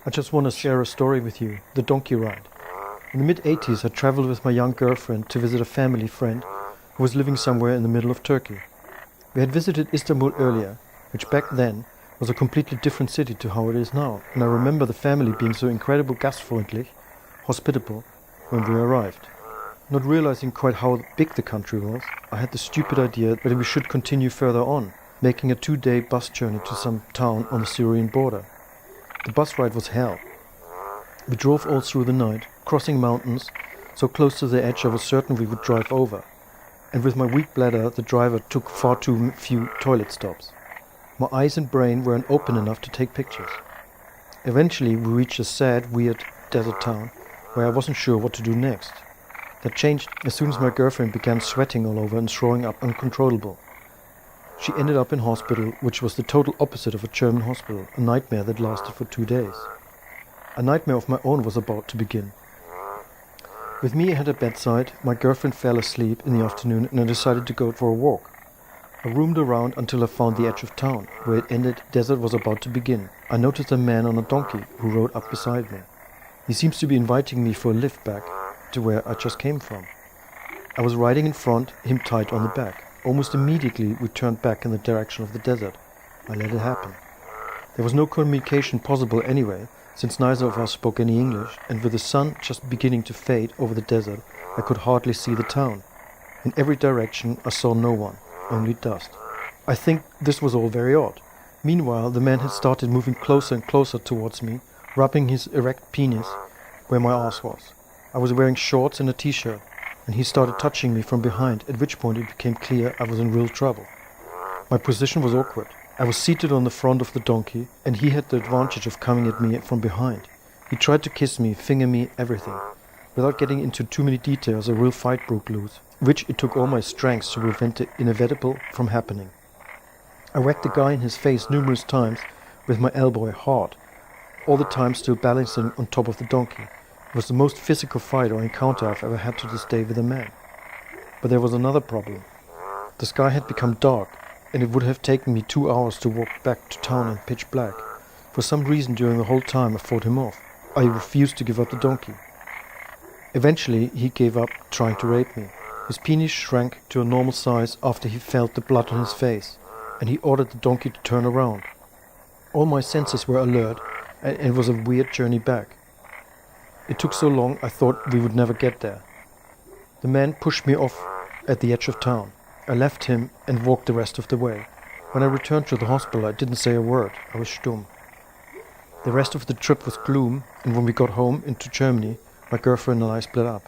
I just want to share a story with you, the donkey ride. In the mid-80s, I traveled with my young girlfriend to visit a family friend who was living somewhere in the middle of Turkey. We had visited Istanbul earlier, which back then was a completely different city to how it is now, and I remember the family being so incredible gastfreundlich, hospitable, when we arrived. Not realizing quite how big the country was, I had the stupid idea that we should continue further on, making a 2-day bus journey to some town on the Syrian border. The bus ride was hell. We drove all through the night, crossing mountains, so close to the edge I was certain we would drive over. And with my weak bladder, the driver took far too few toilet stops. My eyes and brain weren't open enough to take pictures. Eventually we reached a sad, weird desert town where I wasn't sure what to do next. That changed as soon as my girlfriend began sweating all over and throwing up uncontrollable. She ended up in hospital, which was the total opposite of a German hospital, a nightmare that lasted for 2 days. A nightmare of my own was about to begin. With me at her bedside, my girlfriend fell asleep in the afternoon and I decided to go for a walk. I roamed around until I found the edge of town. Where it ended, desert was about to begin. I noticed a man on a donkey who rode up beside me. He seems to be inviting me for a lift back to where I just came from. I was riding in front, him tied on the back. Almost immediately we turned back in the direction of the desert. I let it happen. There was no communication possible anyway, since neither of us spoke any English, and with the sun just beginning to fade over the desert, I could hardly see the town. In every direction I saw no one, only dust. I think this was all very odd. Meanwhile, the man had started moving closer and closer towards me, rubbing his erect penis where my arse was. I was wearing shorts and a t-shirt, and he started touching me from behind, at which point it became clear I was in real trouble. My position was awkward. I was seated on the front of the donkey, and he had the advantage of coming at me from behind. He tried to kiss me, finger me, everything. Without getting into too many details, a real fight broke loose, which it took all my strength to prevent the inevitable from happening. I whacked the guy in his face numerous times with my elbow hard, all the time still balancing on top of the donkey. It was the most physical fight or encounter I've ever had to this day with a man. But there was another problem. The sky had become dark, and it would have taken me 2 hours to walk back to town in pitch black. For some reason during the whole time I fought him off. I refused to give up the donkey. Eventually he gave up trying to rape me. His penis shrank to a normal size after he felt the blood on his face, and he ordered the donkey to turn around. All my senses were alert, and it was a weird journey back. It took so long I thought we would never get there. The man pushed me off at the edge of town. I left him and walked the rest of the way. When I returned to the hospital I didn't say a word. I was stumm. The rest of the trip was gloom, and when we got home into Germany, my girlfriend and I split up.